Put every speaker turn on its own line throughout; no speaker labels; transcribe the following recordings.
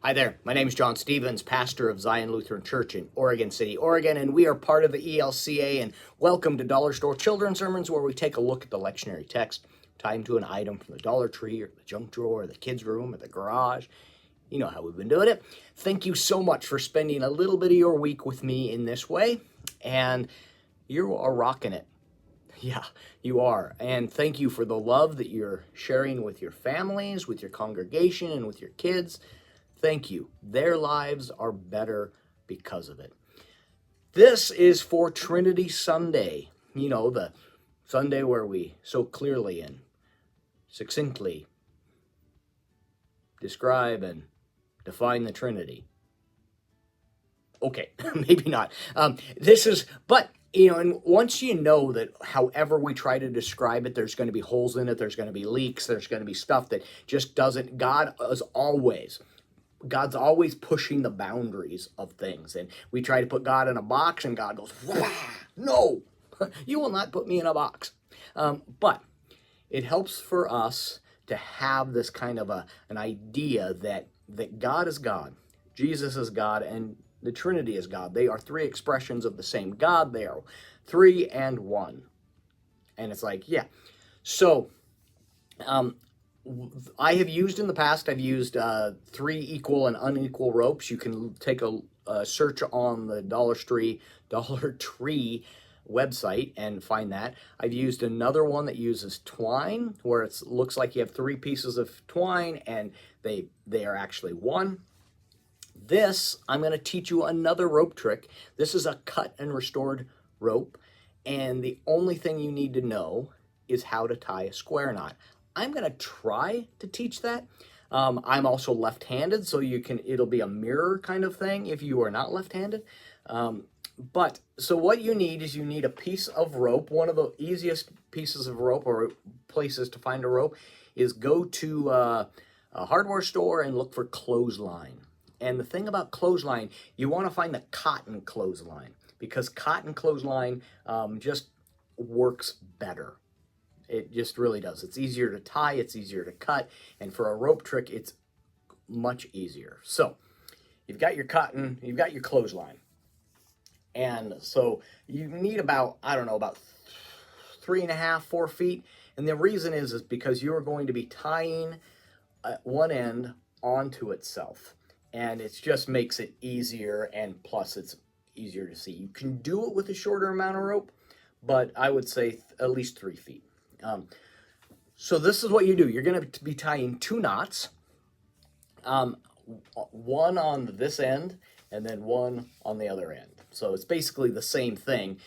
Hi there, my name is John Stevens, pastor of Zion Lutheran Church in Oregon City, Oregon, and we are part of the ELCA, and welcome to Dollar Store Children's Sermons, where we take a look at the lectionary text, tied to an item from the Dollar Tree, or the junk drawer, or the kids' room, or the garage. You know how we've been doing it. Thank you so much for spending a little bit of your week with me in this way, and you are rocking it. Yeah, you are. And thank you for the love that you're sharing with your families, with your congregation, and with your kids. Thank you. Their lives are better because of it. This is for Trinity Sunday. You know, the Sunday where we so clearly and succinctly describe and define the Trinity. Okay, maybe not. But and once you know that however we try to describe it, there's going to be holes in it, there's going to be leaks, there's going to be stuff that just doesn't, God's always pushing the boundaries of things. And we try to put God in a box, and God goes, no, you will not put me in a box. But it helps for us to have this kind of an idea that God is God, Jesus is God, and the Trinity is God. They are three expressions of the same God. They are three and one. And it's like, yeah. So, I have used in the past, I've used 3 equal and unequal ropes. You can take a search on the Dollar Tree website and find that. I've used another one that uses twine, where it looks like you have 3 pieces of twine and they are actually one. This, I'm going to teach you another rope trick. This is a cut and restored rope, and the only thing you need to know is how to tie a square knot. I'm going to try to teach that. I'm also left-handed, so it'll be a mirror kind of thing if you are not left-handed. So what you need is a piece of rope. One of the easiest pieces of rope or places to find a rope is go to a hardware store and look for clothesline. And the thing about clothesline, you want to find the cotton clothesline, because cotton clothesline just works better. It just really does. It's easier to tie, it's easier to cut, and for a rope trick, it's much easier. So, you've got your cotton, you've got your clothesline. And so you need about 3.5, 4 feet. And the reason is because you're going to be tying one end onto itself. And it just makes it easier, and plus it's easier to see. You can do it with a shorter amount of rope, but I would say at least 3 feet. So this is what you do. You're going to be tying 2 knots, one on this end and then one on the other end. So it's basically the same thing.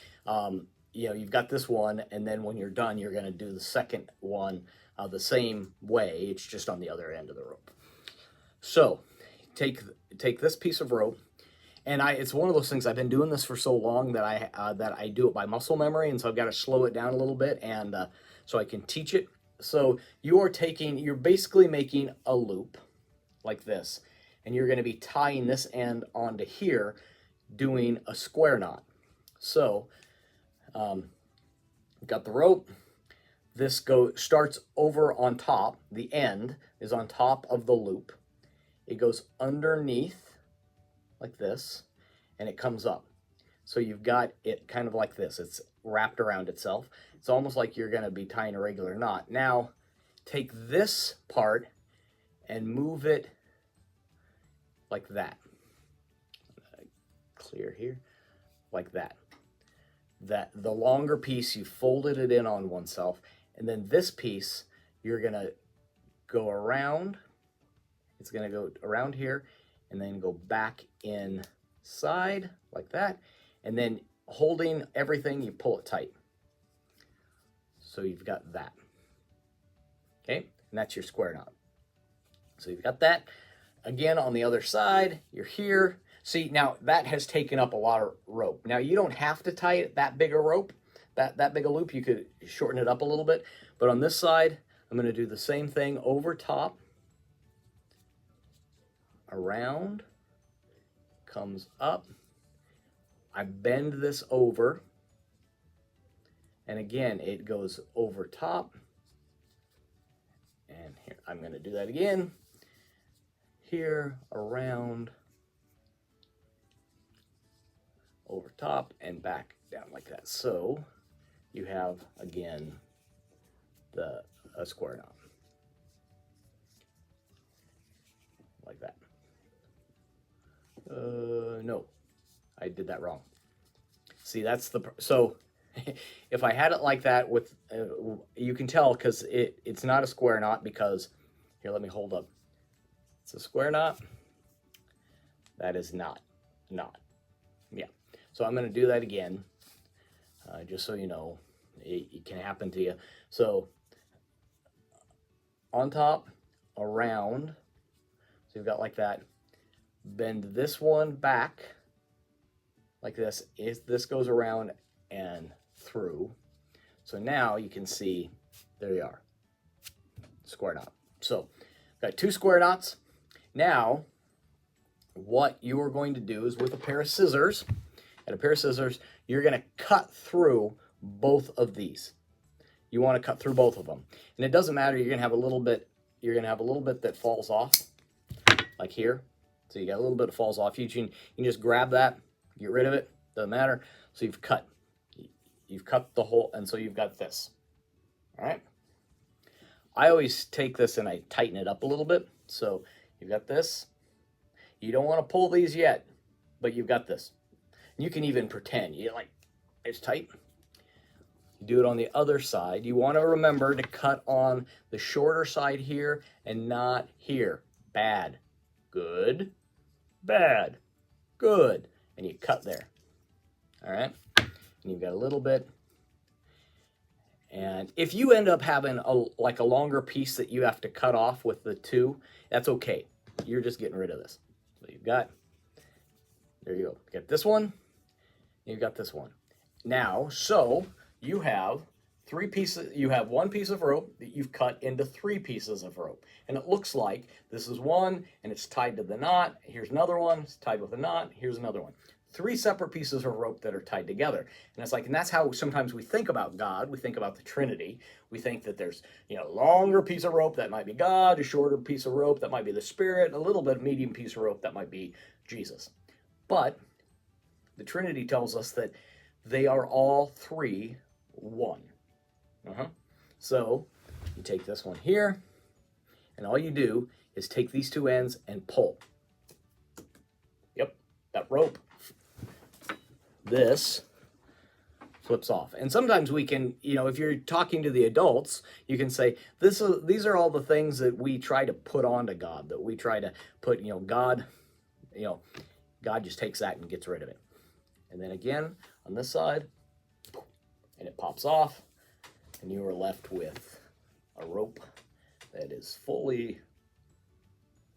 You've got this one, and then when you're done, you're going to do the second one the same way. It's just on the other end of the rope. So take this piece of rope, and it's one of those things. I've been doing this for so long that I do it by muscle memory, and so I've got to slow it down a little bit, and so I can teach it. So you're basically making a loop like this, and you're going to be tying this end onto here, doing a square knot. So, got the rope. This starts over on top. The end is on top of the loop. It goes underneath like this, and it comes up. So you've got it kind of like this. It's wrapped around itself. It's almost like you're going to be tying a regular knot. Now, take this part and move it like that. Clear here, like that. The longer piece, you folded it in on oneself, and then this piece, you're going to go around. It's going to go around here and then go back inside like that. And then holding everything, you pull it tight. So you've got that. Okay, and that's your square knot. So you've got that. Again, on the other side, you're here. See, now that has taken up a lot of rope. Now you don't have to tie it that big a rope, that big a loop. You could shorten it up a little bit. But on this side, I'm going to do the same thing over top, around, comes up. I bend this over, and again, it goes over top, and here, I'm going to do that again. here, around, over top, and back down like that. So you have, again, a square knot. Like that. No, I did that wrong. See, that's so if I had it like that with, you can tell because it's not a square knot because, here, let me hold up. It's a square knot. That is not. Yeah. So I'm going to do that again, just so you know, it can happen to you. So on top, around, so you've got like that. Bend this one back like this. This goes around and through. So now you can see, there you are, square knot. So got 2 square knots. Now what you are going to do is with a pair of scissors, you're going to cut through both of these. You want to cut through both of them. And it doesn't matter, you're going to have a little bit that falls off, like here. So you got a little bit that falls off. You can just grab that, get rid of it, doesn't matter. So you've cut the whole, and so you've got this. All right. I always take this and I tighten it up a little bit. So you've got this. You don't want to pull these yet, but you've got this. You can even pretend it's tight. You do it on the other side. You want to remember to cut on the shorter side here and not here. Bad, good, bad, good. And you cut there. All right. And you've got a little bit. And if you end up having a longer piece that you have to cut off with the 2, that's okay. You're just getting rid of this. So you've got, there you go. You got this one. You've got this one. Now, so you have 3 pieces. You have 1 piece of rope that you've cut into 3 pieces of rope. And it looks like this is one, and it's tied to the knot. Here's another one. It's tied with a knot. Here's another one. 3 separate pieces of rope that are tied together. And it's like, and that's how sometimes we think about God. We think about the Trinity. We think that there's, a longer piece of rope that might be God, a shorter piece of rope that might be the Spirit, a little bit of medium piece of rope that might be Jesus. But the Trinity tells us that they are all 3 one. So you take this one here, and all you do is take these 2 ends and pull. Yep, that rope. This flips off. And sometimes we can, if you're talking to the adults, you can say, these are all the things that we try to put onto God, that we try to put, God just takes that and gets rid of it. And then again, on this side, and it pops off, and you are left with a rope that is fully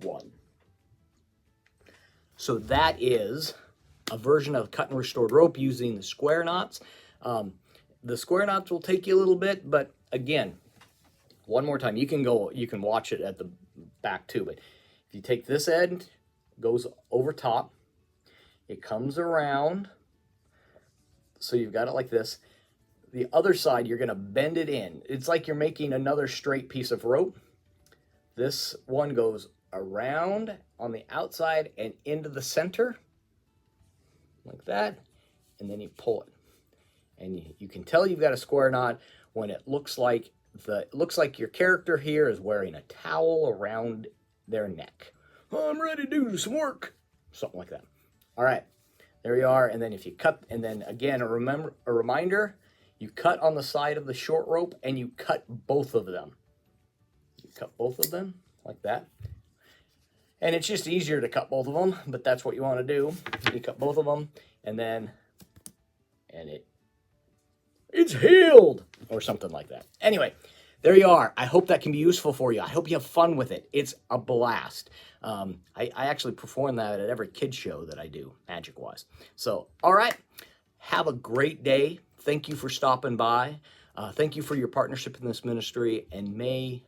one. So that is a version of cut and restored rope using the square knots. The square knots will take you a little bit, but again, one more time, you can watch it at the back too, but if you take this end, goes over top, it comes around, so you've got it like this. The other side, you're going to bend it in. It's like you're making another straight piece of rope. This one goes around on the outside and into the center, like that, and then you pull it. And you can tell you've got a square knot when it looks like your character here is wearing a towel around their neck. Oh, I'm ready to do some work. Something like that. All right, there you are. And then if you cut, and then again, a reminder, you cut on the side of the short rope and you cut both of them. You cut both of them like that. And it's just easier to cut both of them, but that's what you want to do. You cut both of them, and then, it's healed, or something like that. Anyway, there you are. I hope that can be useful for you. I hope you have fun with it. It's a blast. I actually perform that at every kid show that I do, magic-wise. So, all right. Have a great day. Thank you for stopping by. Thank you for your partnership in this ministry, and may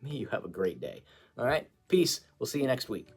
you have a great day. All right? Peace. We'll see you next week.